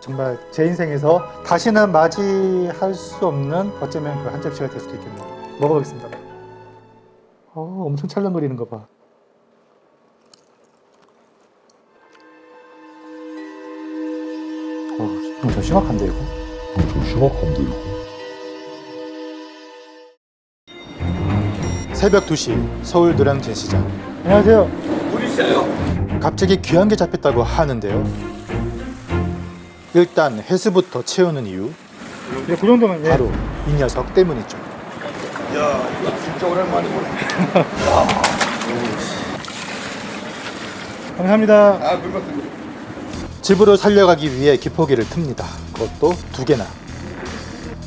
정말 제 인생에서 다시는 맞이할 수 없는 어쩌면 그 한 접시가 될 수도 있겠네요. 먹어보겠습니다. 엄청 찰랑거리는 거 봐. 좀 심각한데 이거? 좀 심각한데 이거. 새벽 2시 서울 노량진 시장. 안녕하세요. 어디있어요? 갑자기 귀한 게 잡혔다고 하는데요. 일단 해수부터 채우는 이유. 그 정도면 바로 이 녀석 때문이죠. 야, 이거 진짜 오랜만에 보네. 감사합니다. 아, 물건들. 집으로 살려가기 위해 기포기를 틉니다. 그것도 2개나.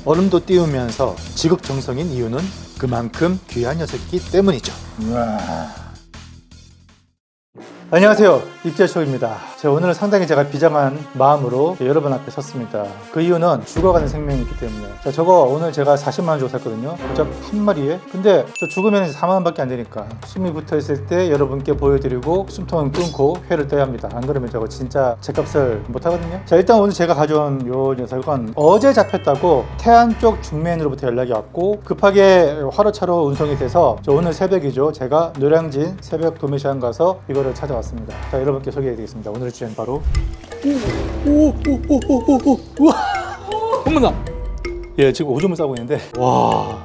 얼음도 띄우면서 지극정성인 이유는 그만큼 귀한 녀석이기 때문이죠. 안녕하세요, 입재쇼입니다. 오늘은 상당히 제가 비장한 마음으로 여러분 앞에 섰습니다. 그 이유는 죽어가는 생명이 있기 때문에. 저거 오늘 제가 40만 원 주고 샀거든요. 고작 한 마리에. 근데 저 죽으면 4만 원밖에 안 되니까 숨이 붙어 있을 때 여러분께 보여드리고 숨통을 끊고 회를 떠야 합니다. 안 그러면 저거 진짜 제값을 못 하거든요. 자, 일단 오늘 제가 가져온 요 녀석은 어제 잡혔다고 태안 쪽 중매인으로부터 연락이 왔고 급하게 화로차로 운송이 돼서 오늘 새벽이죠. 제가 노량진 새벽 도매시장 가서 이거를 찾아왔습니다. 자, 여러분께 소개해드리겠습니다. 오늘의 주제는 바로 우와, 어머나. 예, 지금 오줌을 싸고 있는데 와,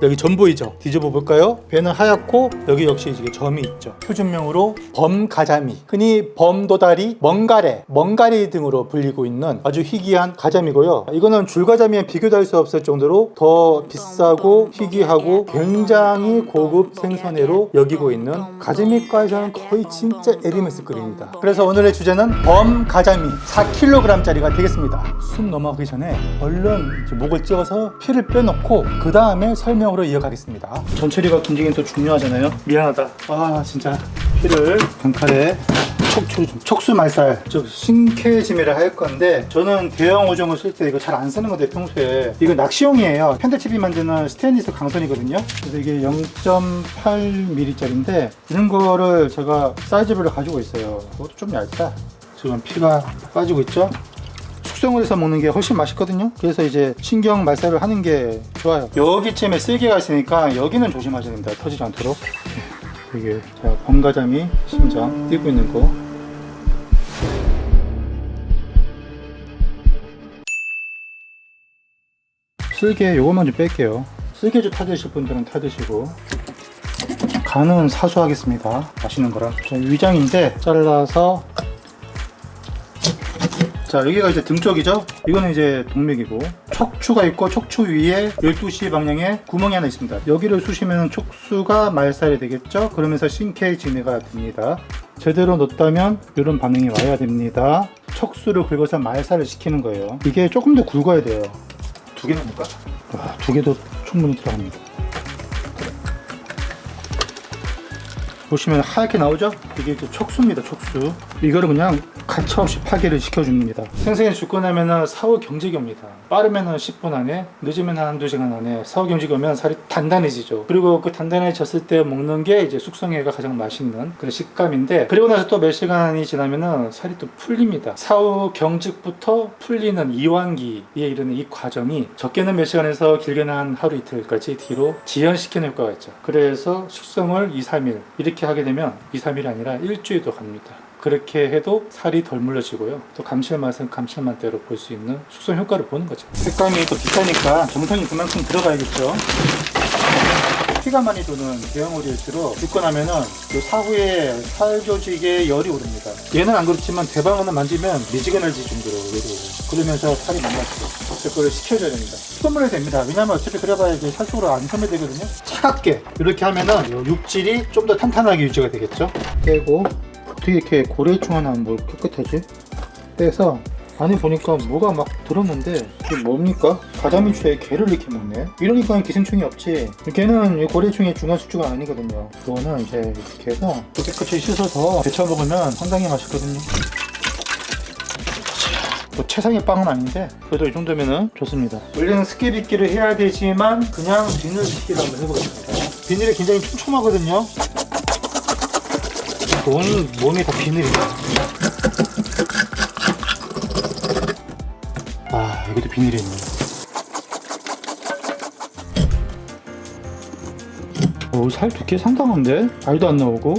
여기 점 보이죠? 뒤집어 볼까요? 배는 하얗고 여기 역시 이게 점이 있죠. 표준명으로 범가자미, 흔히 범도다리, 멍가리 등으로 불리고 있는 아주 희귀한 가자미고요. 이거는 줄가자미에 비교도 할 수 없을 정도로 더 비싸고 희귀하고 굉장히 고급 생선회로 여기고 있는 가자미과에서는 거의 진짜 에리메스급입니다. 그래서 오늘의 주제는 범가자미 4kg짜리가 되겠습니다. 숨 넘어가기 전에 얼른 목을 찍어서 피를 빼놓고 그 다음에 설명으로 이어가겠습니다. 전처리가 굉장히 또 중요하잖아요. 미안하다. 진짜 피를 단칼에 척수 말살, 신캐지미를 할 건데 저는 대형 오종을 쓸 때 이거 잘 안 쓰는 건데 평소에 이거 낚시용이에요. 펜더TV 만드는 스테인리스 강선이거든요. 그래서 이게 0.8mm짜리인데 이런 거를 제가 사이즈별로 가지고 있어요. 그것도 좀 얇다. 지금 피가 빠지고 있죠. 숙성을 해서 먹는 게 훨씬 맛있거든요. 그래서 이제 신경 말살을 하는 게 좋아요. 여기쯤에 쓸개가 있으니까 여기는 조심하셔야 됩니다. 터지지 않도록. 이게 제가 범가자미 심장 띄고 있는 거. 쓸개 요것만 좀 뺄게요. 쓸개주 타드실 분들은 타드시고. 간은 사수하겠습니다. 맛있는 거라. 위장인데 잘라서. 자, 여기가 이제 등 쪽이죠. 이거는 이제 동맥이고 척추가 있고 척추 위에 12시 방향에 구멍이 하나 있습니다. 여기를 쑤시면 척수가 말살이 되겠죠. 그러면서 신캐지미가 됩니다. 제대로 넣었다면 이런 반응이 와야 됩니다. 척수를 긁어서 말살을 시키는 거예요. 이게 조금 더 굵어야 돼요. 2개 넣을까? 2개도 충분히 들어갑니다. 보시면 하얗게 나오죠? 이게 이제 척수입니다. 척수. 이거를 그냥 가차없이 파괴를 시켜줍니다. 생선이 죽고 나면은 사후 경직이 옵니다. 빠르면은 10분 안에, 늦으면 한 1-2시간 안에 사후 경직이 오면 살이 단단해지죠. 그리고 그 단단해졌을 때 먹는 게 이제 숙성회가 가장 맛있는 그런 식감인데, 그리고 나서 또 몇 시간이 지나면은 살이 또 풀립니다. 사후 경직부터 풀리는 이완기에 이르는 이 과정이 적게는 몇 시간에서 길게는 한 하루 이틀까지 뒤로 지연시키는 효과가 있죠. 그래서 숙성을 2-3일 이렇게 하게 되면 2-3일이 아니라 일주일도 갑니다. 그렇게 해도 살이 덜 물러지고요. 또 감칠맛은 감칠맛대로 볼 수 있는 숙성 효과를 보는 거죠. 색감이 또 비싸니까 정성이 그만큼 들어가야겠죠. 피가 많이 도는 대형 오리일수록 죽고 나면은 그 사후에 살 조직에 열이 오릅니다. 얘는 안 그렇지만 대방어는 만지면 미지근해질 정도로 외로워요. 그러면서 살이 망가지고 그걸 식혀줘야 됩니다. 소물해야 됩니다. 왜냐면 어차피 그래봐야 이게 살 속으로 안 소멸되거든요. 차갑게 이렇게 하면은 육질이 좀 더 탄탄하게 유지가 되겠죠. 떼고 어떻게 이렇게 고래충 하나 뭘 깨끗하지? 떼서 안에 보니까 뭐가 막 들었는데 이게 뭡니까? 가자미추에 게를 이렇게 먹네? 이러니까 기생충이 없지. 걔는 고래충의 중간 숙주가 아니거든요. 그거는 이제 이렇게 해서 깨끗이 씻어서 데쳐 먹으면 상당히 맛있거든요. 뭐 최상의 빵은 아닌데 그래도 이 정도면은 좋습니다. 원래는 스키빗기를 해야 되지만 그냥 비늘 빗기를 한번 해보겠습니다. 비늘이 굉장히 촘촘하거든요. 온 몸이 다 비늘이에요. 이것도 비닐이 있네. 살 두께 상당한데? 알도 안 나오고.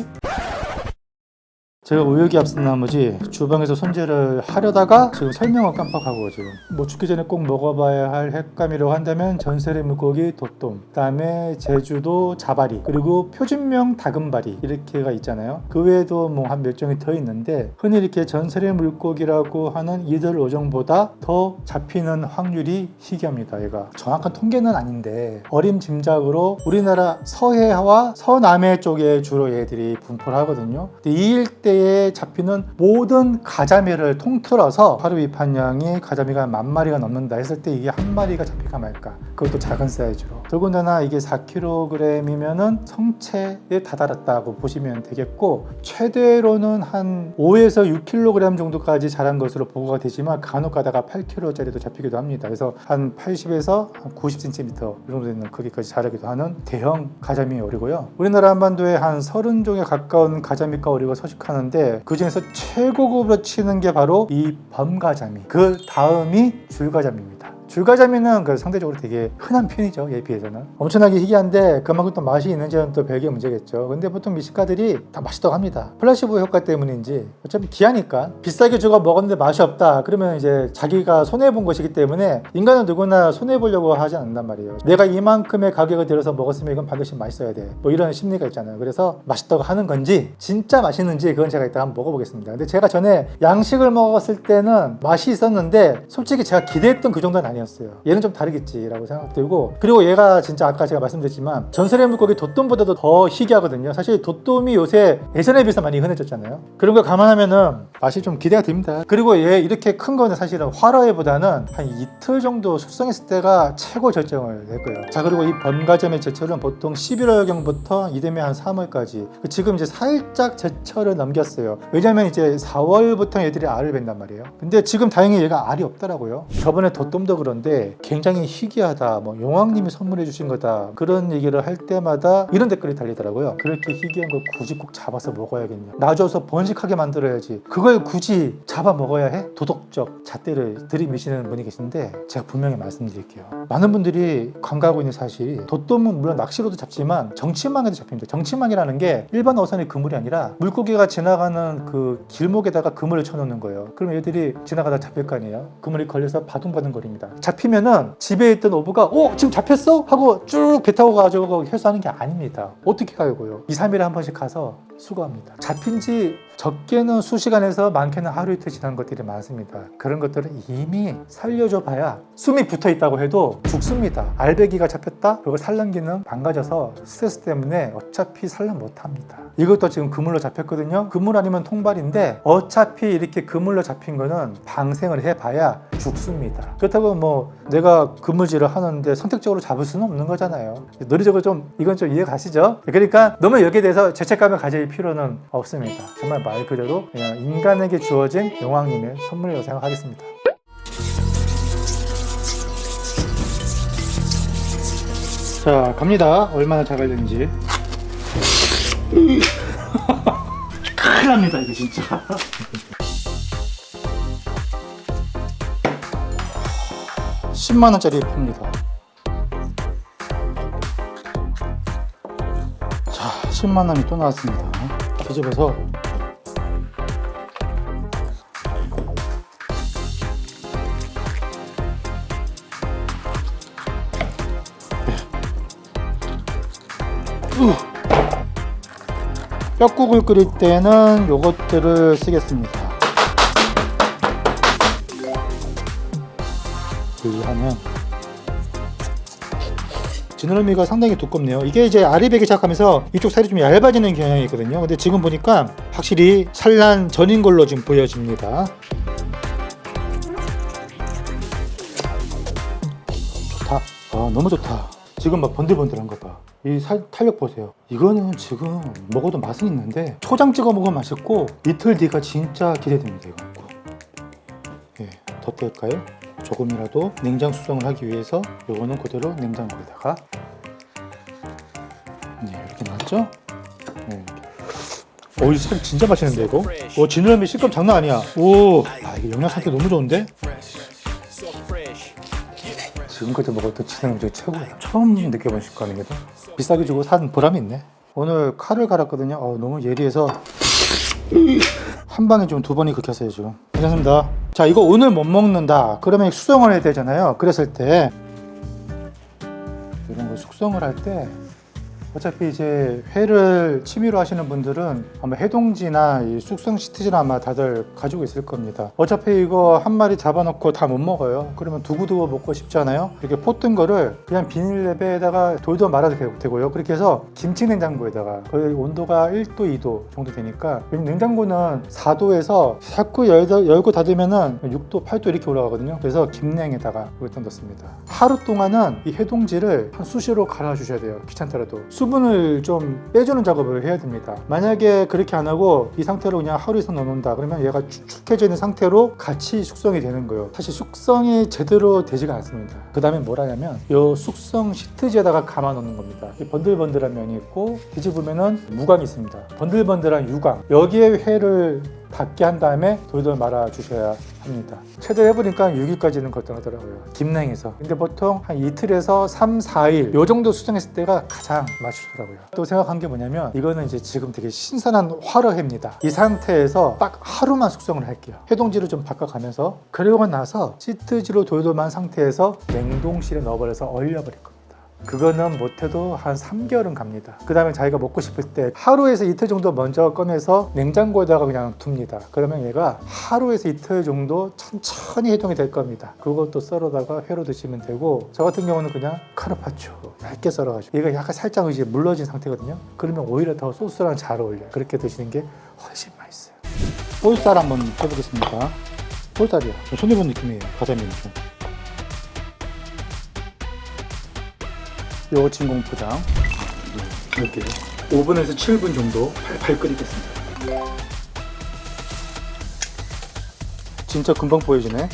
제가 의욕이 앞선 나머지 주방에서 손질을 하려다가 지금 설명을 깜빡하고 지금 뭐 죽기 전에 꼭 먹어봐야 할 횟감이라고 한다면 전설의 물고기 돛돔, 그다음에 제주도 자바리, 그리고 표준명 다금바리 이렇게가 있잖아요. 그 외에도 뭐 한 몇 종이 더 있는데 흔히 이렇게 전설의 물고기라고 하는 이들 어종보다 더 잡히는 확률이 희귀합니다. 얘가 정확한 통계는 아닌데 어림짐작으로 우리나라 서해와 서남해 쪽에 주로 얘들이 분포를 하거든요. 근데 이 일대 잡히는 모든 가자미를 통틀어서 하루 입한량이 가자미가 10,000마리가 넘는다 했을 때 이게 한 마리가 잡힐까 말까. 그것도 작은 사이즈로. 더군다나 이게 4kg이면은 성체에 다다랐다고 보시면 되겠고, 최대로는 한 5에서 6kg 정도까지 자란 것으로 보고가 되지만 간혹 가다가 8kg짜리도 잡히기도 합니다. 그래서 한 80에서 한 90cm 이 정도 되는 크기까지 자라기도 하는 대형 가자미 어리고요. 우리나라 한반도에 한 30종에 가까운 가자미과 어리가 서식하는 그 중에서 최고급으로 치는 게 바로 이 범가자미, 그 다음이 줄가자미입니다. 줄가자미는 상대적으로 되게 흔한 편이죠. 얘에 비해서는 엄청나게 희귀한데 그만큼 또 맛이 있는지는 또 별개 문제겠죠. 근데 보통 미식가들이 다 맛있다고 합니다. 플라시보 효과 때문인지 어차피 귀하니까 비싸게 주고 먹었는데 맛이 없다 그러면 이제 자기가 손해본 것이기 때문에 인간은 누구나 손해보려고 하지 않는단 말이에요. 내가 이만큼의 가격을 들여서 먹었으면 이건 반드시 맛있어야 돼, 뭐 이런 심리가 있잖아요. 그래서 맛있다고 하는 건지 진짜 맛있는지 그건 제가 이따 한번 먹어보겠습니다. 근데 제가 전에 양식을 먹었을 때는 맛이 있었는데 솔직히 제가 기대했던 그 정도는 아니었어요. 얘는 좀 다르겠지라고 생각들고, 그리고 얘가 진짜 아까 제가 말씀드렸지만 전설의 물고기 돛돔보다도 더 희귀하거든요. 사실 돛돔이 요새 예전에 비해서 많이 흔해졌잖아요. 그런 걸 감안하면은 맛이 좀 기대가 됩니다. 그리고 얘 이렇게 큰 거는 사실은 활어회보다는 한 이틀 정도 숙성했을 때가 최고 절정을 낼 거예요. 자, 그리고 이 범가자미 제철은 보통 11월경부터 이듬해 한 3월까지, 지금 이제 살짝 제철을 넘겼어요. 왜냐면 이제 4월부터 얘들이 알을 벤단 말이에요. 근데 지금 다행히 얘가 알이 없더라고요. 저번에 돛돔도 그런데 굉장히 희귀하다, 뭐 용왕님이 선물해 주신 거다, 그런 얘기를 할 때마다 이런 댓글이 달리더라고요. 그렇게 희귀한 걸 굳이 꼭 잡아서 먹어야겠냐, 놔줘서 번식하게 만들어야지, 그걸 굳이 잡아 먹어야 해? 도덕적 잣대를 들이미시는 분이 계신데 제가 분명히 말씀드릴게요. 많은 분들이 간과하고 있는 사실이 돛돔은 물론 낚시로도 잡지만 정치망에도 잡힙니다. 정치망이라는 게 일반 어선의 그물이 아니라 물고기가 지나가는 그 길목에다가 그물을 쳐놓는 거예요. 그럼 얘들이 지나가다 잡힐 거 아니에요. 그물이 걸려서 바둥바둥 거립니다. 잡히면은 집에 있던 어부가 지금 잡혔어? 하고 쭉 배 타고 가지고 해수하는 게 아닙니다. 어떻게 가고요? 2, 3일에 한 번씩 가서 수거합니다. 잡힌 지 적게는 수시간에서 많게는 하루 이틀 지난 것들이 많습니다. 그런 것들은 이미 살려줘 봐야 숨이 붙어 있다고 해도 죽습니다. 알배기가 잡혔다? 그거 산란 기능 망가져서 스트레스 때문에 어차피 산란 못합니다. 이것도 지금 그물로 잡혔거든요. 그물 아니면 통발인데 어차피 이렇게 그물로 잡힌 거는 방생을 해봐야 죽습니다. 그렇다고 뭐 내가 그물질을 하는데 선택적으로 잡을 수는 없는 거잖아요. 논리적으로 이건 좀 이해 가시죠? 그러니까 너무 여기에 대해서 죄책감을 가질 필요는 없습니다. 정말 말 그대로 그냥 인간에게 주어진 용왕님의 선물이라고 생각하겠습니다. 자, 갑니다. 얼마나 잘 갈렸는지. 큰일 납니다, 이게 진짜. 10만원짜리 팝니다. 자, 10만원이 또 나왔습니다. 뒤집어서 뼈국을 끓일 때는 요것들을 쓰겠습니다. 분리하면 지느러미가 상당히 두껍네요. 이게 이제 알이 배기 시작하면서 이쪽 살이 좀 얇아지는 경향이 있거든요. 근데 지금 보니까 확실히 산란 전인 걸로 지금 보여집니다. 좋다. 너무 좋다. 지금 막 번들번들한 거 봐. 이 탄력 보세요. 이거는 지금 먹어도 맛은 있는데 초장 찍어 먹으면 맛있고 이틀 뒤가 진짜 기대됩니다. 이거. 예, 더 뗄까요? 조금이라도 냉장 수성을 하기 위해서 요거는 그대로 냉장고에다가 이렇게 놨죠? 이 살 진짜 맛있는데 이거? 지느러미 식감 장난 아니야. 이게 영양 상태 너무 좋은데? 지금까지 먹었던 진행 중에 최고야. 처음 느껴본 식감입니다. 비싸게 주고 산 보람이 있네. 오늘 칼을 갈았거든요. 너무 예리해서 한 방에 좀 2번이 긁혔어요 지금. 괜찮습니다. 자, 이거 오늘 못 먹는다 그러면 숙성을 해야 되잖아요. 그랬을 때 이런 거 숙성을 할 때 어차피 이제 회를 취미로 하시는 분들은 아마 해동지나 이 숙성 시트지는 아마 다들 가지고 있을 겁니다. 어차피 이거 한 마리 잡아놓고 다 못 먹어요. 그러면 두고두고 먹고 싶잖아요. 이렇게 포뜬 거를 그냥 비닐랩에다가 돌돌 말아도 되고요. 그렇게 해서 김치 냉장고에다가 거의 온도가 1도 2도 정도 되니까, 냉장고는 4도에서 자꾸 열고 닫으면은 6도 8도 이렇게 올라가거든요. 그래서 김냉에다가 일단 넣습니다. 하루 동안은 이 해동지를 한 수시로 갈아주셔야 돼요. 귀찮더라도 수분을 좀 빼주는 작업을 해야 됩니다. 만약에 그렇게 안 하고 이 상태로 그냥 하루 이상 넣는다 그러면 얘가 축축해져 있는 상태로 같이 숙성이 되는 거예요. 사실 숙성이 제대로 되지가 않습니다. 그 다음에 뭘 하냐면 이 숙성 시트지에다가 감아 놓는 겁니다. 이 번들번들한 면이 있고 뒤집으면은 무광이 있습니다. 번들번들한 유광, 여기에 회를 닿게 한 다음에 돌돌 말아 주셔야 합니다. 최대 해보니까 6일까지는 걸떠하더라고요. 김냉에서. 근데 보통 한 이틀에서 3, 4일 요 정도 수정했을 때가 가장 맛있더라고요. 또 생각한 게 뭐냐면 이거는 이제 지금 되게 신선한 화로회입니다. 이 상태에서 딱 하루만 숙성을 할게요. 해동지를 좀 바꿔가면서, 그리고 나서 시트지로 돌돌만 상태에서 냉동실에 넣어버려서 얼려버릴 겁니다. 그거는 못해도 한 3개월은 갑니다. 그 다음에 자기가 먹고 싶을 때 하루에서 이틀 정도 먼저 꺼내서 냉장고에다가 그냥 둡니다. 그러면 얘가 하루에서 이틀 정도 천천히 해동이 될 겁니다. 그것도 썰어다가 회로 드시면 되고, 저 같은 경우는 그냥 카르파초 얇게 썰어가지고, 얘가 약간 살짝 이제 물러진 상태거든요. 그러면 오히려 더 소스랑 잘 어울려요. 그렇게 드시는 게 훨씬 맛있어요. 볼살 한번 해보겠습니다. 볼살이야. 손해본 느낌이에요. 가자미는 좀. 요 진공 포장 이렇게 5분에서 7분 정도 팔팔 끓이겠습니다. 진짜 금방 보여지네.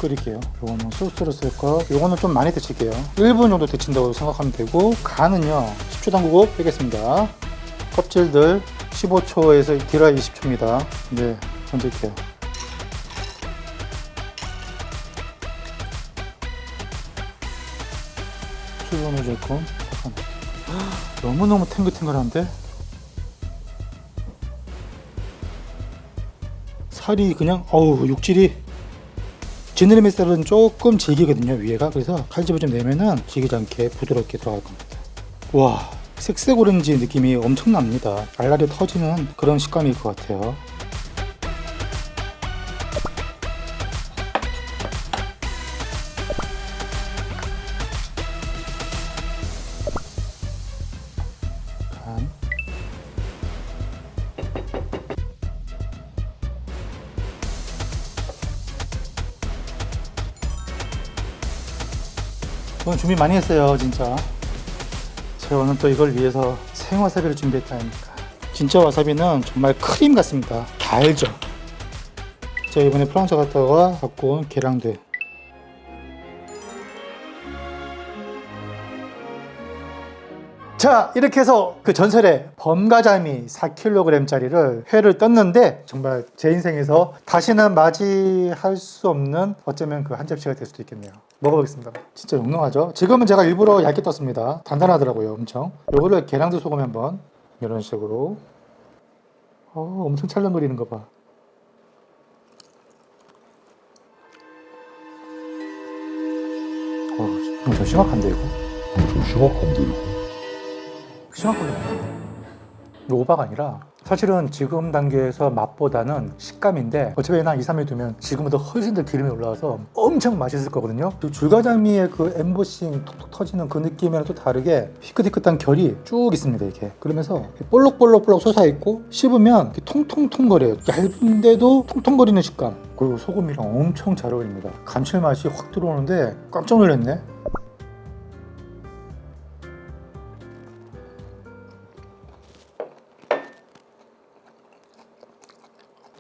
끓일게요. 요거는 소스로 쓸 거. 요거는 좀 많이 데칠게요. 1분 정도 데친다고 생각하면 되고, 간은요 10초 담그고 빼겠습니다. 껍질들 15초에서 길어야 20초입니다. 네, 던질게요. 수분을 조금 너무너무 탱글탱글한데? 살이 그냥 육질이, 지느러미살은 조금 질기거든요 위에가. 그래서 칼집을 좀 내면은 질기지 않게 부드럽게 들어갈 겁니다. 와, 색색 오렌지 느낌이 엄청납니다. 알알이 터지는 그런 식감일 것 같아요. 오늘 준비 많이 했어요 진짜. 제가 오늘 또 이걸 위해서 생와사비를 준비했다 하니까, 진짜 와사비는 정말 크림 같습니다. 달죠. 제가 이번에 프랑스 갔다가 갖고 온 계량대. 자, 이렇게 해서 그 전설의 범가자미 4kg짜리를 회를 떴는데, 정말 제 인생에서 다시는 맞이할 수 없는 어쩌면 그 한 접시가 될 수도 있겠네요. 먹어보겠습니다. 진짜 영롱하죠? 지금은 제가 일부러 얇게 떴습니다. 단단하더라고요 엄청. 요거를 계량도 소금 한번 이런 식으로. 엄청 찰랑거리는 거 봐. 좀 심각한데 이거? 좀 심각한데 이거. 심각하게 오바가 아니라, 사실은 지금 단계에서 맛보다는 식감인데, 어차피 한 2, 3일 두면 지금보다 훨씬 더 기름이 올라와서 엄청 맛있을 거거든요. 그 줄가자미의 그 엠보싱 톡톡 터지는 그 느낌이랑 또 다르게 희끗희끗한 결이 쭉 있습니다 이렇게. 그러면서 볼록볼록 솟아있고, 씹으면 통통통거려요. 얇은데도 통통거리는 식감. 그리고 소금이랑 엄청 잘 어울립니다. 감칠맛이 확 들어오는데 깜짝 놀랐네.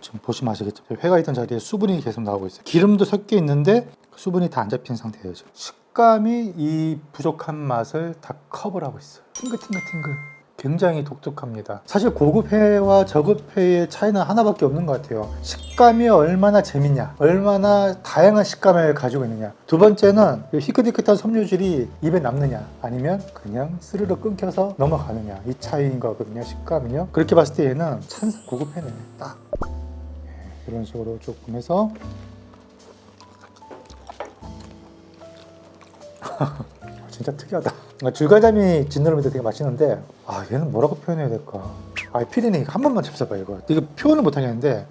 지금 보시면 아시겠죠? 회가 있던 자리에 수분이 계속 나오고 있어요. 기름도 섞여 있는데 수분이 다 안 잡힌 상태예요 지금. 식감이 이 부족한 맛을 다 커버하고 있어요. 팅글팅글팅글. 굉장히 독특합니다. 사실 고급 회와 저급 회의 차이는 하나밖에 없는 것 같아요. 식감이 얼마나 재밌냐, 얼마나 다양한 식감을 가지고 있느냐. 두 번째는 희끗희끗한 섬유질이 입에 남느냐, 아니면 그냥 스르르 끊겨서 넘어가느냐, 이 차이인 거거든요. 식감은요. 그렇게 봤을 때 얘는 찬 고급 회네. 딱 이런 식으로 조금 해서 진짜 특이하다. 줄가자미 진느러미도 되게 맛있는데, 아 얘는 뭐라고 표현해야 될까? 아 피디님 한 번만 잡숴봐. 이거 표현을 못 하겠는데,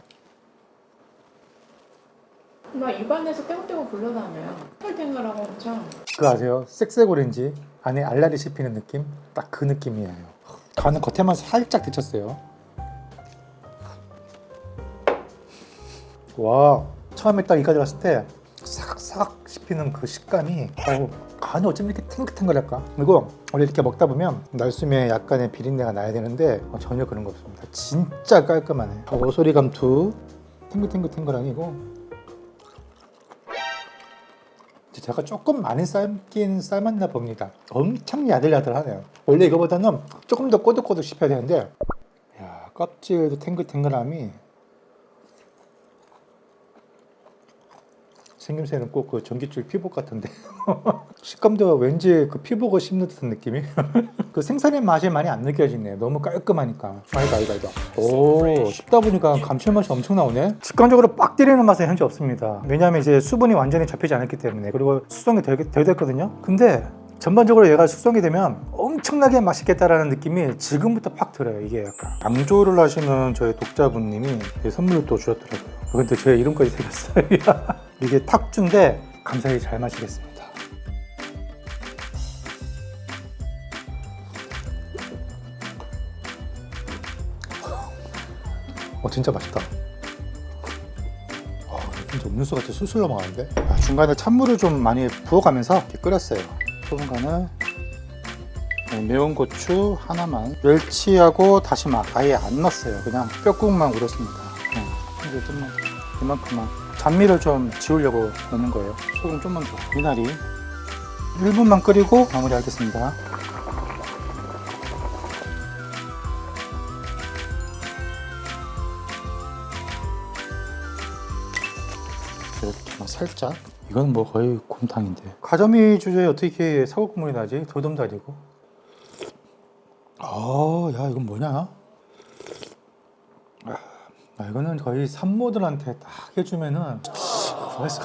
막 입안에서 땡땡 굴러다녀요. 탱탱하고 엄청. 그거 아세요? 쌕쌕오렌지 안에 알알이 씹히는 느낌? 딱 그 느낌이에요. 간은 겉에만 살짝 데쳤어요. 와, 처음에 딱 이까지 왔을 때 싹싹 씹히는 그 식감이, 간이 어쩜 이렇게 탱글탱글할까? 그리고 원래 이렇게 먹다 보면 날숨에 약간의 비린내가 나야 되는데 전혀 그런 거 없습니다. 진짜 깔끔하네. 오소리 감투 탱글탱글탱글하고, 제가 조금 많이 삶긴 삶았나 봅니다. 엄청 야들야들하네요. 원래 이거보다는 조금 더 꼬득꼬득 씹혀야 되는데, 야, 껍질도 탱글탱글함이, 생김새는 꼭 그 전기줄 피복 같은데 식감도 왠지 그 피복을 씹는 듯한 느낌이 그 생선의 맛이 많이 안 느껴지네. 너무 깔끔하니까. 아니다. 오, 씹다 보니까 감칠맛이 엄청 나오네. 직관적으로 빡 때리는 맛은 현재 없습니다. 왜냐하면 이제 수분이 완전히 잡히지 않았기 때문에. 그리고 숙성이 덜 됐거든요. 근데 전반적으로 얘가 숙성이 되면 엄청나게 맛있겠다라는 느낌이 지금부터 팍 들어요. 이게 약간 양조를 하시는 저희 독자분님이 선물을 또 주셨더라고요. 근데 제 이름까지 새겼어요. 이게 탁주인데 감사히 잘 마시겠습니다. 진짜 맛있다. 진짜 음료수 같이 술술 넘어가는데. 중간에 찬물을 좀 많이 부어가면서 이렇게 끓였어요. 소금간을, 매운 고추 하나만, 멸치하고 다시마 아예 안 넣었어요. 그냥 뼈국만 우렸습니다. 이제 좀만, 이만큼만. 잡미를 좀 지우려고 넣는 거예요. 소금 좀만 더. 미나리 1분만 끓이고 마무리하겠습니다. 이렇게만 살짝. 이건 뭐 거의 곰탕인데. 가자미 주제에 어떻게 사골 국물이 나지? 도dom도 아니고. 야, 이건 뭐냐? 이거는 거의 산모들한테 딱 해주면은 구해서.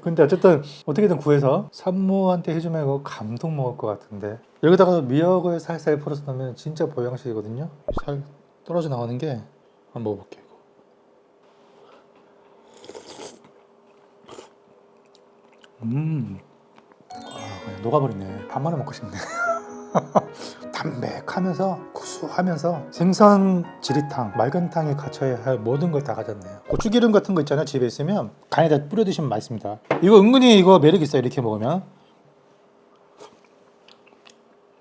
근데 어쨌든 어떻게든 구해서 산모한테 해주면 이거 감동 먹을 것 같은데. 여기다가 미역을 살살 풀어서 넣으면 진짜 보양식이거든요. 살 떨어져 나오는 게. 한번 먹어볼게요. 그냥 녹아버리네. 반만에 먹고 싶네. 담백하면서 구수하면서 생선 지리탕, 맑은탕에 갖춰야 할 모든 걸 다 가졌네요. 고추기름 같은 거 있잖아요. 집에 있으면 간에다 뿌려 드시면 맛있습니다. 이거 은근히 이거 매력 있어요. 이렇게 먹으면.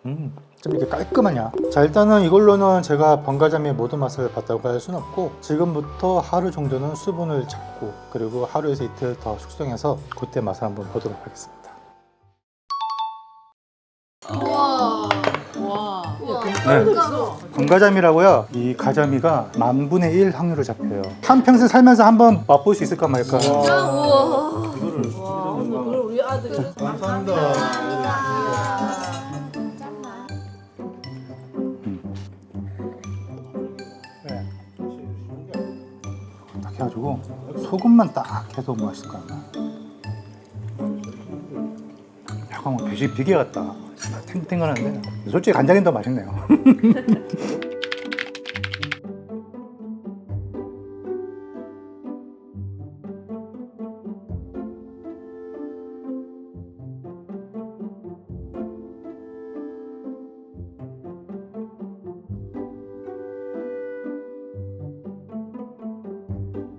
좀 이렇게 깔끔하냐. 자, 일단은 이걸로는 제가 번가자미의 모든 맛을 봤다고 할 수는 없고, 지금부터 하루 정도는 수분을 잡고, 그리고 하루에서 이틀 더 숙성해서 그때 맛을 한번 보도록 하겠습니다. 네, 번가자미라고요. 이 가자미가 10,000분의 1 확률로 잡혀요. 한평생 살면서 한번 맛볼 수 있을까 말까. 오늘 우리 아들이. 딱 해가지고 소금만 딱 해도 맛있을 거 아니야. 약간 뭐 비계 같다. 탱탱하는데 솔직히 간장이 더 맛있네요.